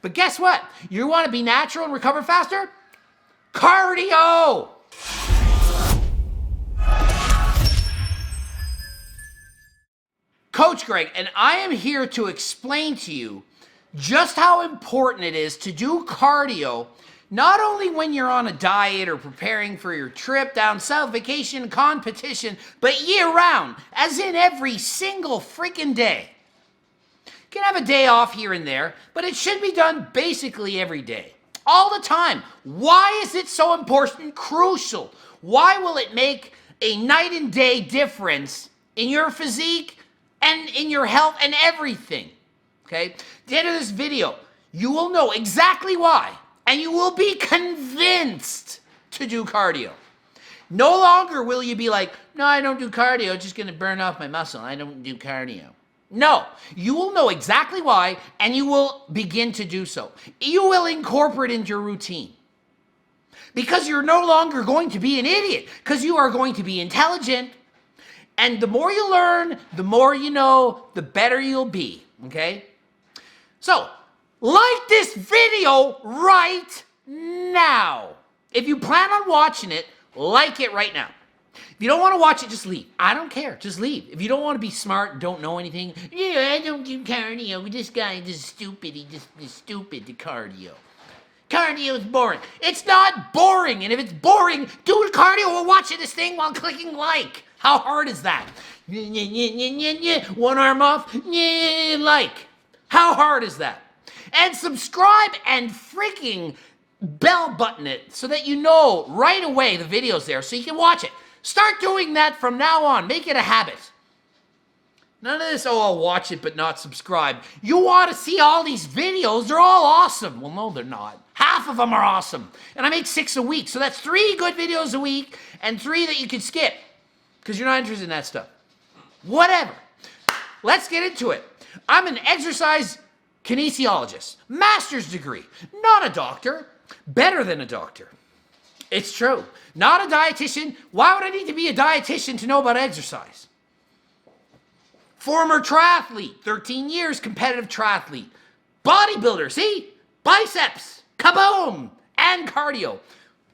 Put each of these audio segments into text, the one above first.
But guess what? You want to be natural and recover faster? Cardio! Coach Greg, and I am here to explain to you just how important it is to do cardio, not only when you're on a diet or preparing for your trip down south, vacation, competition, but year round, as in every single freaking day. You can have a day off here and there, but it should be done basically every day, all the time. Why is it so important, crucial? Why will it make a night and day difference in your physique and in your health and everything? Okay, at the end of this video, you will know exactly why, and you will be convinced to do cardio. No longer will you be like, no, I don't do cardio, it's just gonna burn off my muscle, I don't do cardio. No, you will know exactly why, and you will begin to do so. You will incorporate into your routine. Because you're no longer going to be an idiot, because you are going to be intelligent. And the more you learn, the more you know, the better you'll be, okay? So, like this video right now. If you plan on watching it, like it right now. If you don't want to watch it, just leave. I don't care, just leave. If you don't want to be smart, don't know anything, yeah, I don't do cardio, this guy is stupid, he's stupid to cardio. Cardio is boring. It's not boring, and if it's boring, do cardio or watching this thing while clicking like. How hard is that? One arm off, like. How hard is that? And subscribe and freaking bell button it so that you know right away the video's there so you can watch it. Start doing that from now on. Make it a habit. None of this, oh, I'll watch it but not subscribe. You want to see all these videos, they're all awesome. Well, no, they're not. Half of them are awesome. And I make 6 a week, so that's 3 good videos a week and 3 that you can skip because you're not interested in that stuff. Whatever. Let's get into it. I'm an exercise kinesiologist, master's degree, not a doctor, better than a doctor. It's true. Not a dietitian. Why would I need to be a dietitian to know about exercise? Former triathlete, 13 years competitive triathlete. Bodybuilder, see? Biceps, kaboom, and cardio.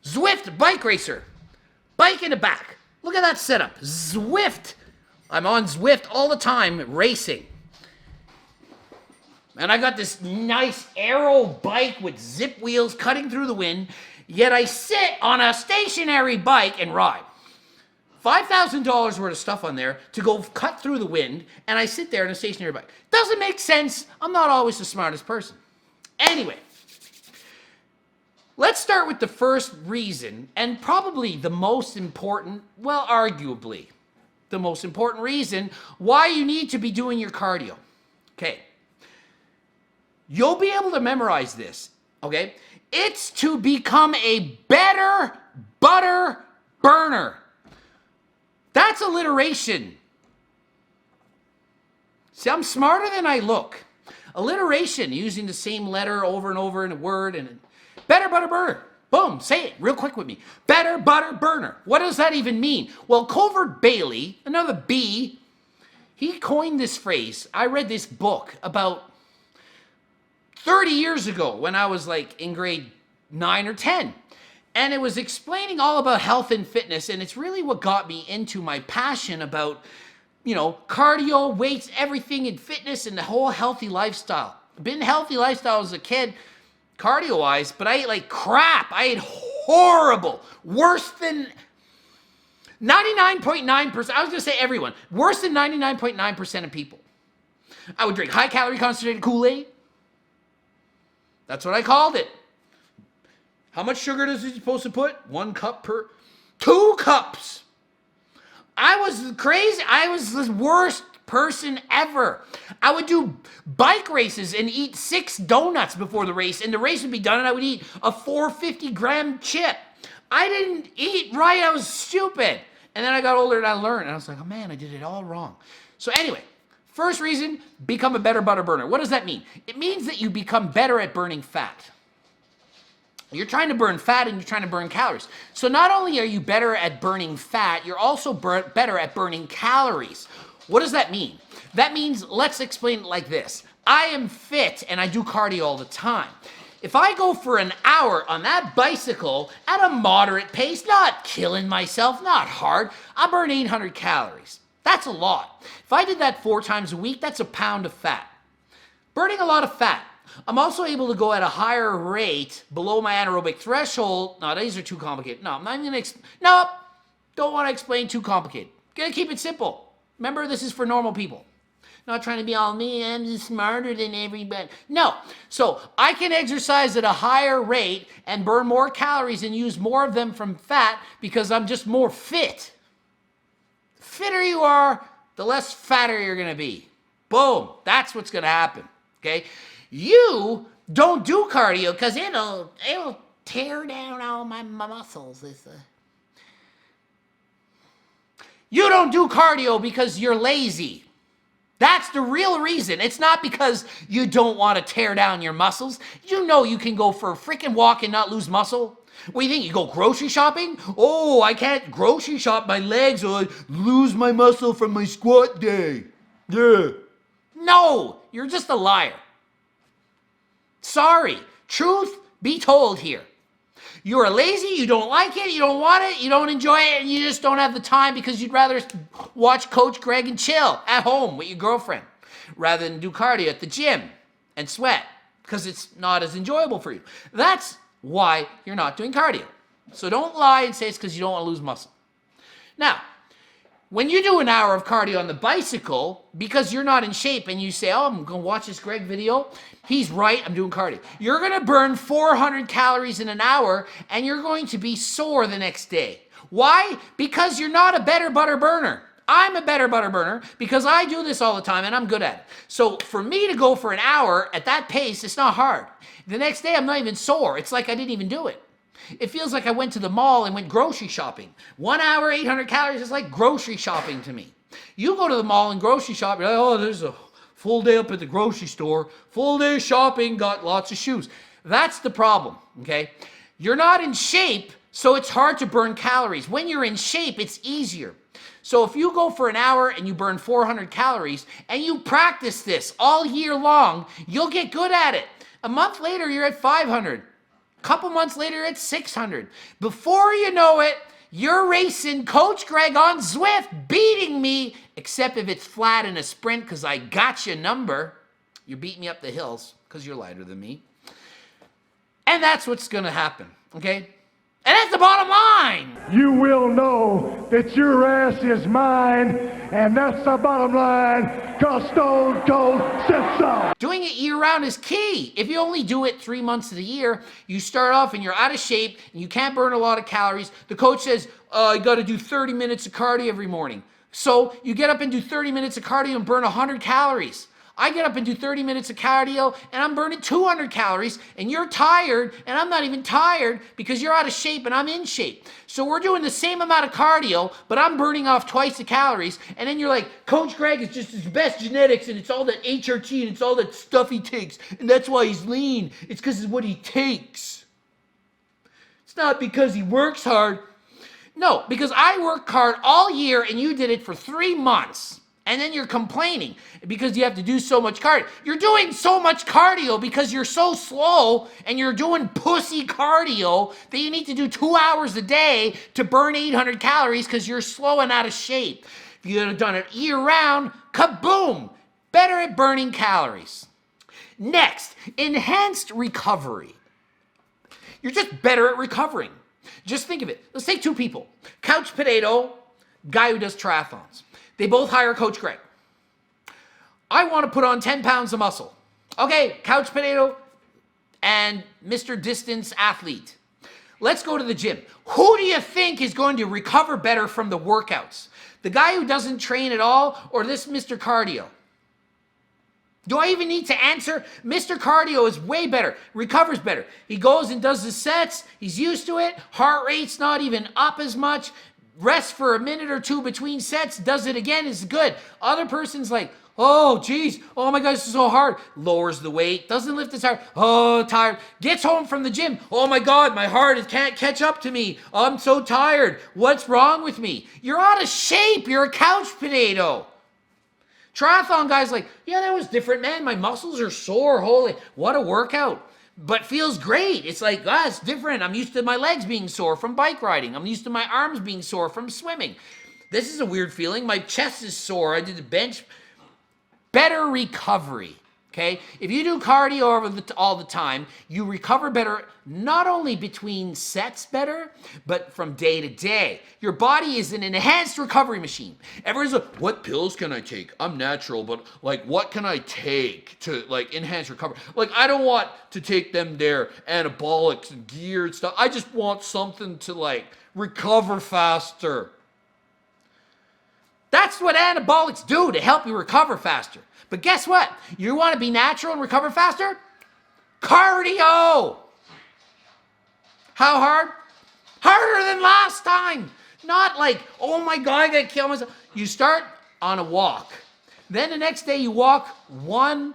Zwift bike racer, bike in the back. Look at that setup, Zwift. I'm on Zwift all the time racing. And I got this nice aero bike with zip wheels cutting through the wind, yet I sit on a stationary bike and ride. $5,000 worth of stuff on there to go cut through the wind, and I sit there in a stationary bike. Doesn't make sense. I'm not always the smartest person. Anyway, let's start with the first reason, and probably the most important, well, arguably, the most important reason why you need to be doing your cardio. Okay. You'll be able to memorize this, okay? It's to become a better butter burner. That's alliteration. See, I'm smarter than I look. Alliteration, using the same letter over and over in a word, and better butter burner. Boom, say it real quick with me. Better butter burner. What does that even mean? Well, Covert Bailey, another B, he coined this phrase. I read this book about 30 years ago when I was like in grade 9 or 10. And it was explaining all about health and fitness, and it's really what got me into my passion about, you know, cardio, weights, everything in fitness and the whole healthy lifestyle. Been healthy lifestyle as a kid, cardio-wise, but I ate like crap. I ate horrible. Worse than 99.9%. I was going to say everyone. Worse than 99.9% of people. I would drink high-calorie concentrated Kool-Aid. That's what I called it. How much sugar is it supposed to put? 1 cup per... 2 cups! I was crazy. I was the worst person ever. I would do bike races and eat 6 donuts before the race, and the race would be done, and I would eat a 450-gram chip. I didn't eat right. I was stupid. And then I got older and I learned, and I was like, oh man, I did it all wrong. So anyway, first reason, become a better butter burner. What does that mean? It means that you become better at burning fat. You're trying to burn fat and you're trying to burn calories. So not only are you better at burning fat, you're also better at burning calories. What does that mean? That means, let's explain it like this. I am fit and I do cardio all the time. If I go for an hour on that bicycle at a moderate pace, not killing myself, not hard, I burn 800 calories. That's a lot. If I did that 4 times a week, that's a pound of fat. Burning a lot of fat. I'm also able to go at a higher rate below my anaerobic threshold. No, these are too complicated. No, I'm not even going to no, don't want to explain too complicated. Gonna keep it simple. Remember, this is for normal people. Not trying to be all me, I'm just smarter than everybody. No. So I can exercise at a higher rate and burn more calories and use more of them from fat because I'm just more fit. The fitter you are, the less fatter you're going to be. Boom. That's what's going to happen. Okay? You don't do cardio because it'll tear down all my muscles. You don't do cardio because you're lazy. That's the real reason. It's not because you don't want to tear down your muscles. You know you can go for a freaking walk and not lose muscle. What do you think? You go grocery shopping? Oh, I can't grocery shop my legs or I lose my muscle from my squat day. Yeah. No, you're just a liar. Sorry. Truth be told here. You're lazy, you don't like it, you don't want it, you don't enjoy it, and you just don't have the time because you'd rather watch Coach Greg and chill at home with your girlfriend rather than do cardio at the gym and sweat because it's not as enjoyable for you. That's why you're not doing cardio. So don't lie and say it's because you don't want to lose muscle. Now, when you do an hour of cardio on the bicycle, because you're not in shape and you say, oh, I'm going to watch this Greg video, he's right, I'm doing cardio. You're going to burn 400 calories in an hour and you're going to be sore the next day. Why? Because you're not a better butter burner. I'm a better butter burner because I do this all the time and I'm good at it. So for me to go for an hour at that pace, it's not hard. The next day, I'm not even sore. It's like I didn't even do it. It feels like I went to the mall and went grocery shopping. 1 hour, 800 calories is like grocery shopping to me. You go to the mall and grocery shop, you're like, oh, there's a full day up at the grocery store, full day shopping, got lots of shoes. That's the problem, okay? You're not in shape, so it's hard to burn calories. When you're in shape, it's easier. So if you go for an hour and you burn 400 calories and you practice this all year long, you'll get good at it. A month later, you're at 500. Couple months later, it's 600. Before you know it, you're racing Coach Greg on Zwift, beating me, except if it's flat in a sprint because I got your number. You beat me up the hills because you're lighter than me. And that's what's going to happen, okay? And that's the bottom line. You will know that your ass is mine, and that's the bottom line, because Stone Cold said so. Doing it year-round is key. If you only do it 3 months of the year, you start off and you're out of shape, and you can't burn a lot of calories. The coach says, you got to do 30 minutes of cardio every morning. So you get up and do 30 minutes of cardio and burn 100 calories. I get up and do 30 minutes of cardio and I'm burning 200 calories and you're tired and I'm not even tired because you're out of shape and I'm in shape. So we're doing the same amount of cardio, but I'm burning off twice the calories. And then you're like, Coach Greg is just his best genetics and it's all that HRT and it's all that stuff he takes. And that's why he's lean. It's because it's what he takes. It's not because he works hard. No, because I worked hard all year and you did it for 3 months. And then you're complaining because you have to do so much cardio. You're doing so much cardio because you're so slow and you're doing pussy cardio that you need to do 2 hours a day to burn 800 calories because you're slow and out of shape. If you had done it year round, kaboom, better at burning calories. Next, enhanced recovery. You're just better at recovering. Just think of it. Let's take 2 people. Couch potato, guy who does triathlons. They both hire Coach Greg. I want to put on 10 pounds of muscle. Okay, couch potato and Mr. Distance athlete. Let's go to the gym. Who do you think is going to recover better from the workouts? The guy who doesn't train at all or this Mr. Cardio? Do I even need to answer? Mr. Cardio is way better, recovers better. He goes and does the sets. He's used to it. Heart rate's not even up as much. Rest for a minute or 2 between sets, does it again, is good. Other person's like, oh, geez, oh my God, this is so hard. Lowers the weight, doesn't lift as hard. Oh, tired. Gets home from the gym. Oh my God, my heart can't catch up to me. I'm so tired. What's wrong with me? You're out of shape. You're a couch potato. Triathlon guys like, yeah, that was different, man. My muscles are sore. Holy, what a workout. But feels great. It's like, it's different. I'm used to my legs being sore from bike riding. I'm used to my arms being sore from swimming. This is a weird feeling. My chest is sore. I did the bench. Better recovery. Okay, if you do cardio all the time, you recover better, not only between sets better, but from day to day. Your body is an enhanced recovery machine. Everyone's like, what pills can I take? I'm natural, but like, what can I take to like enhance recovery? Like, I don't want to take them their anabolics and gear and stuff. I just want something to like recover faster. That's what anabolics do to help you recover faster. But guess what? You want to be natural and recover faster? Cardio! How hard? Harder than last time. Not like, oh my God, I gotta kill myself. You start on a walk. Then the next day you walk 1%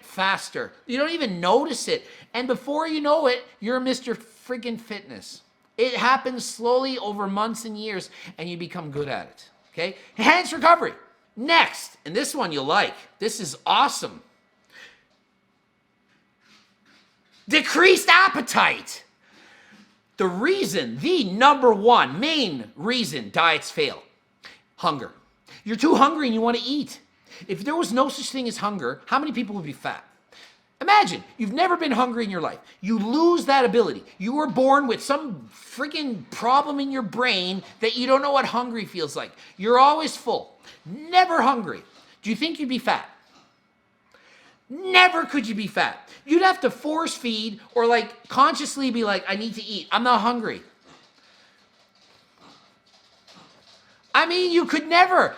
faster. You don't even notice it. And before you know it, you're Mr. Friggin' Fitness. It happens slowly over months and years, and you become good at it. Okay? Enhanced recovery. Next, and this one you'll like. This is awesome. Decreased appetite. The number one main reason diets fail. Hunger. You're too hungry and you want to eat. If there was no such thing as hunger, how many people would be fat? Imagine, you've never been hungry in your life. You lose that ability. You were born with some freaking problem in your brain that you don't know what hungry feels like. You're always full, never hungry. Do you think you'd be fat? Never could you be fat. You'd have to force feed or like consciously be like, I need to eat. I'm not hungry. I mean, you could never.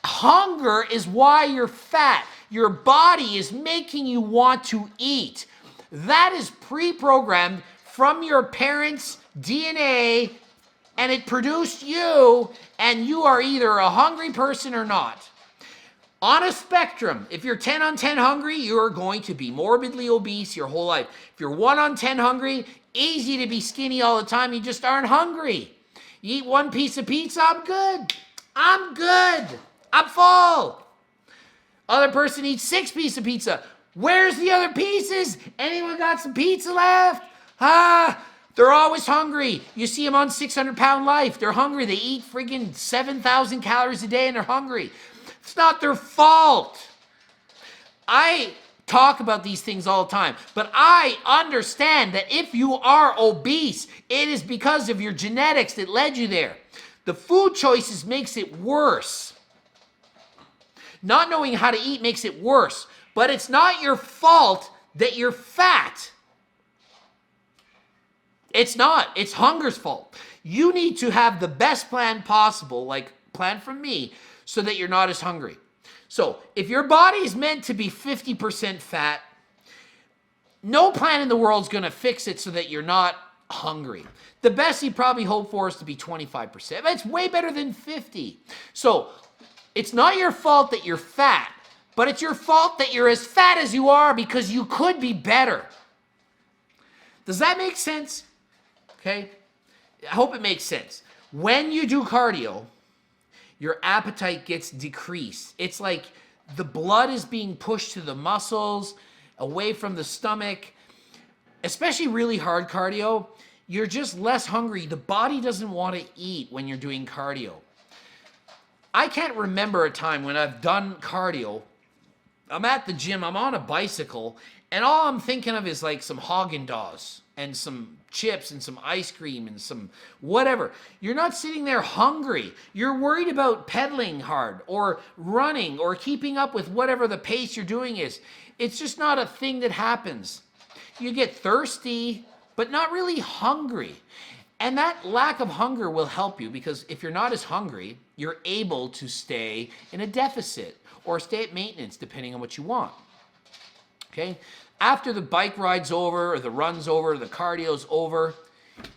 Hunger is why you're fat. Your body is making you want to eat. That is pre-programmed from your parents' DNA, and it produced you, and you are either a hungry person or not. On a spectrum, if you're 10 on 10 hungry, you're going to be morbidly obese your whole life. If you're 1 on 10 hungry, easy to be skinny all the time. You just aren't hungry. You eat one piece of pizza, I'm good. I'm good. I'm full. Other person eats 6 pieces of pizza. Where's the other pieces? Anyone got some pizza left? They're always hungry. You see them on 600-pound life. They're hungry. They eat friggin' 7,000 calories a day and they're hungry. It's not their fault. I talk about these things all the time, but I understand that if you are obese, it is because of your genetics that led you there. The food choices makes it worse. Not knowing how to eat makes it worse, but it's not your fault that you're fat. It's not. It's hunger's fault. You need to have the best plan possible, like plan from me, so that you're not as hungry. So if your body is meant to be 50% fat, no plan in the world is going to fix it so that you're not hungry. The best you probably hope for is to be 25%. That's way better than 50. So it's not your fault that you're fat, but it's your fault that you're as fat as you are because you could be better. Does that make sense? Okay? I hope it makes sense. When you do cardio, your appetite gets decreased. It's like the blood is being pushed to the muscles, away from the stomach. Especially really hard cardio, you're just less hungry. The body doesn't want to eat when you're doing cardio. I can't remember a time when I've done cardio. I'm at the gym, I'm on a bicycle, and all I'm thinking of is like some Haagen-Dazs and some chips and some ice cream and some whatever. You're not sitting there hungry. You're worried about pedaling hard or running or keeping up with whatever the pace you're doing is. It's just not a thing that happens. You get thirsty, but not really hungry. And that lack of hunger will help you because if you're not as hungry, you're able to stay in a deficit or stay at maintenance depending on what you want. Okay? After the bike ride's over or the run's over or the cardio's over,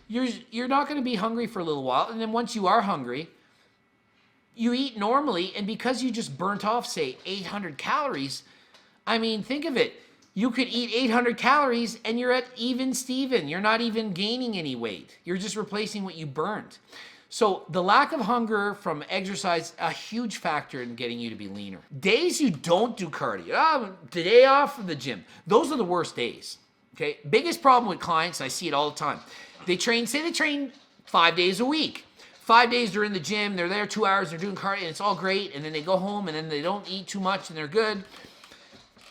you're not going to be hungry for a little while. And then once you are hungry, you eat normally. And because you just burnt off, say, 800 calories, I mean, think of it. You could eat 800 calories and you're at even Steven. You're not even gaining any weight. You're just replacing what you burnt. So the lack of hunger from exercise, a huge factor in getting you to be leaner. Days you don't do cardio, the day off from the gym, those are the worst days. Okay, biggest problem with clients, I see it all the time. They train 5 days a week. 5 days they're in the gym, they're there 2 hours, they're doing cardio, and it's all great, and then they go home and then they don't eat too much and they're good.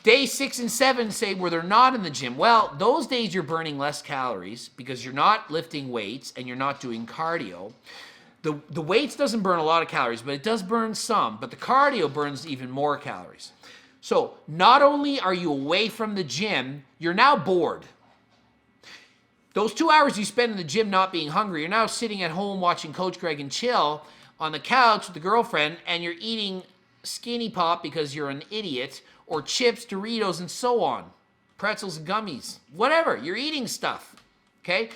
Day 6 and 7 say where they're not in the gym. Well, those days you're burning less calories because you're not lifting weights and you're not doing cardio. The weights doesn't burn a lot of calories, but it does burn some, but the cardio burns even more calories. So not only are you away from the gym, you're now bored. Those 2 hours you spend in the gym not being hungry, you're now sitting at home watching Coach Greg and chill on the couch with the girlfriend, and you're eating Skinny Pop because you're an idiot, or chips, Doritos, and so on. Pretzels and gummies, whatever. You're eating stuff, okay?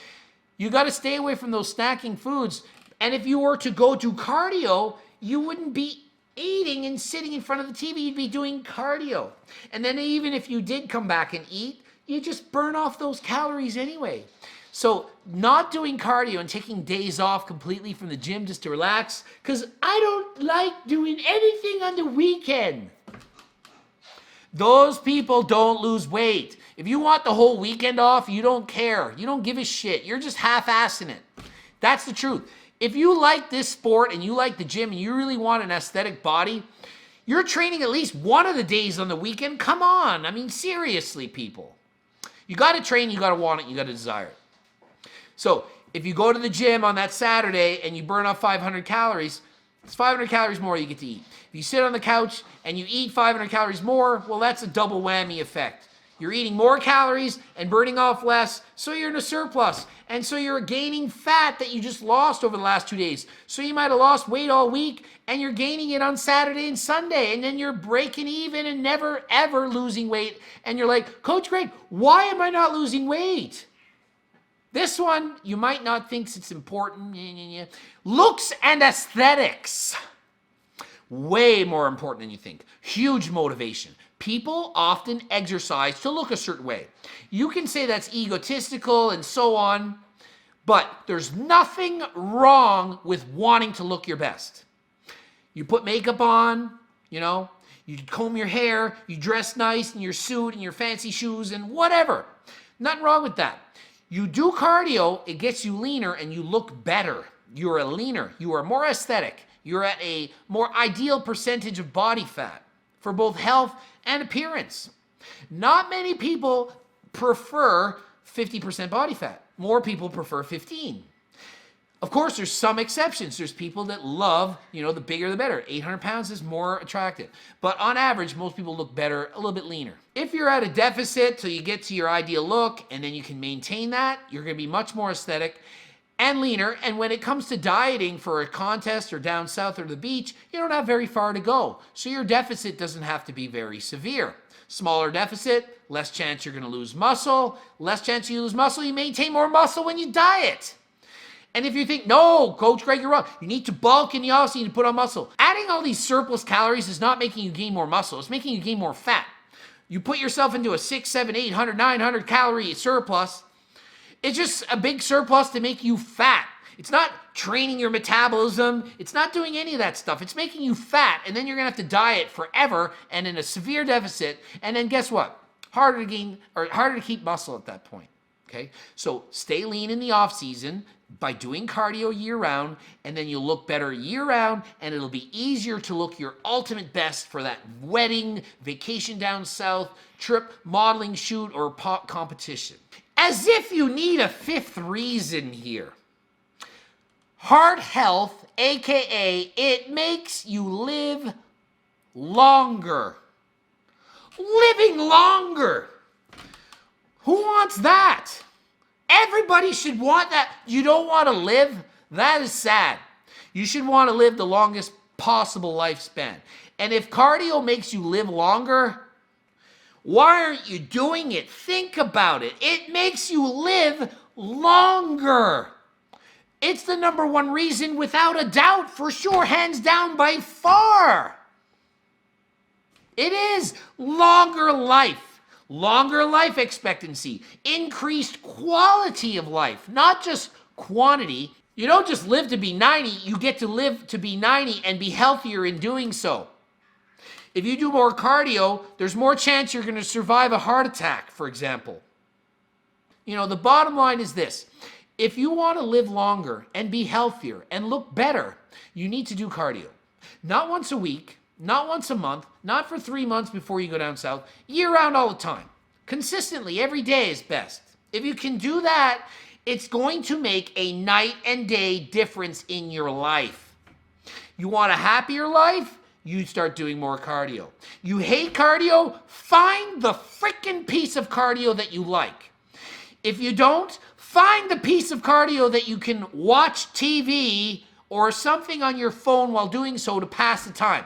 You got to stay away from those snacking foods. And if you were to go do cardio, you wouldn't be eating and sitting in front of the TV, you'd be doing cardio. And then even if you did come back and eat, you just burn off those calories anyway. So not doing cardio and taking days off completely from the gym just to relax, because I don't like doing anything on the weekend. Those people don't lose weight. If you want the whole weekend off, you don't care. You don't give a shit. You're just half-assing it. That's the truth. If you like this sport and you like the gym and you really want an aesthetic body, you're training at least one of the days on the weekend. Come on. I mean, seriously, people. You got to train, you got to want it, you got to desire it. So if you go to the gym on that Saturday and you burn off 500 calories, it's 500 calories more you get to eat. If you sit on the couch and you eat 500 calories more, well, that's a double whammy effect. You're eating more calories and burning off less, so you're in a surplus. And so you're gaining fat that you just lost over the last 2 days. So you might have lost weight all week, and you're gaining it on Saturday and Sunday, and then you're breaking even and never, ever losing weight. And you're like, Coach Greg, why am I not losing weight? This one, you might not think it's important. Looks and aesthetics. Way more important than you think. Huge motivation. People often exercise to look a certain way. You can say that's egotistical and so on, but there's nothing wrong with wanting to look your best. You put makeup on, you comb your hair, you dress nice in your suit and your fancy shoes and whatever. Nothing wrong with that. You do cardio, it gets you leaner and you look better. You're a leaner, you are more aesthetic. You're at a more ideal percentage of body fat for both health and appearance. Not many people prefer 50% body fat. More people prefer 15. Of course, there's some exceptions. There's people that love, the bigger the better. 800 pounds is more attractive. But on average, most people look better, a little bit leaner. If you're at a deficit till you get to your ideal look and then you can maintain that, you're going to be much more aesthetic and leaner. And when it comes to dieting for a contest or down south or the beach, you don't have very far to go. So your deficit doesn't have to be very severe. Smaller deficit, less chance you're going to lose muscle. Less chance you lose muscle, you maintain more muscle when you diet. And if you think, no, Coach Greg, you're wrong. You need to bulk and you also need to put on muscle. Adding all these surplus calories is not making you gain more muscle. It's making you gain more fat. You put yourself into a 600, 700, 800, 900 calorie surplus. It's just a big surplus to make you fat. It's not training your metabolism. It's not doing any of that stuff. It's making you fat. And then you're going to have to diet forever and in a severe deficit. And then guess what? Harder to gain or harder to keep muscle at that point. Okay? So stay lean in the off season by doing cardio year round, and then you'll look better year round, and it'll be easier to look your ultimate best for that wedding, vacation down south, trip, modeling shoot, or pop competition. As if you need a fifth reason here. Heart health, aka it makes you live longer. Living longer. Who wants that? Everybody should want that. You don't want to live? That is sad. You should want to live the longest possible lifespan. And if cardio makes you live longer, why aren't you doing it? Think about it. It makes you live longer. It's the number one reason, without a doubt, for sure, hands down by far. It is longer life. Longer life expectancy, increased quality of life, not just quantity. You don't just live to be 90, you get to live to be 90 and be healthier in doing so. If you do more cardio, there's more chance you're going to survive a heart attack, for example. You know, the bottom line is this. If you want to live longer and be healthier and look better, you need to do cardio. Not once a week, not once a month, not for 3 months before you go down south, year-round all the time. Consistently, every day is best. If you can do that, it's going to make a night and day difference in your life. You want a happier life? You start doing more cardio. You hate cardio? Find the freaking piece of cardio that you like. If you don't, find the piece of cardio that you can watch TV or something on your phone while doing so to pass the time.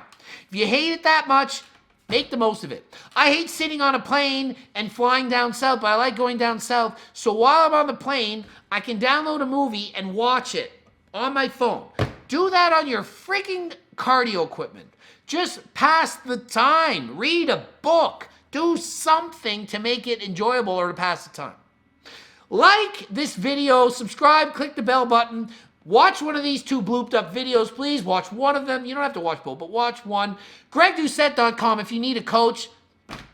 If you hate it that much, make the most of it. I hate sitting on a plane and flying down south, but I like going down south. So while I'm on the plane, I can download a movie and watch it on my phone. Do that on your freaking cardio equipment. Just pass the time. Read a book. Do something to make it enjoyable or to pass the time. Like this video, subscribe, click the bell button. Watch one of these 2 blooped up videos, please. Watch one of them. You don't have to watch both, but watch one. GregDoucette.com if you need a coach.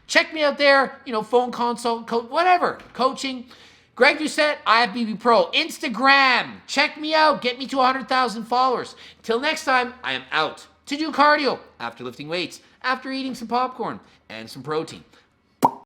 Check me out there. You know, phone consult, whatever. Coaching. Greg Doucette, IFBB Pro. Instagram. Check me out. Get me to 100,000 followers. Till next time, I am out to do cardio after lifting weights, after eating some popcorn and some protein.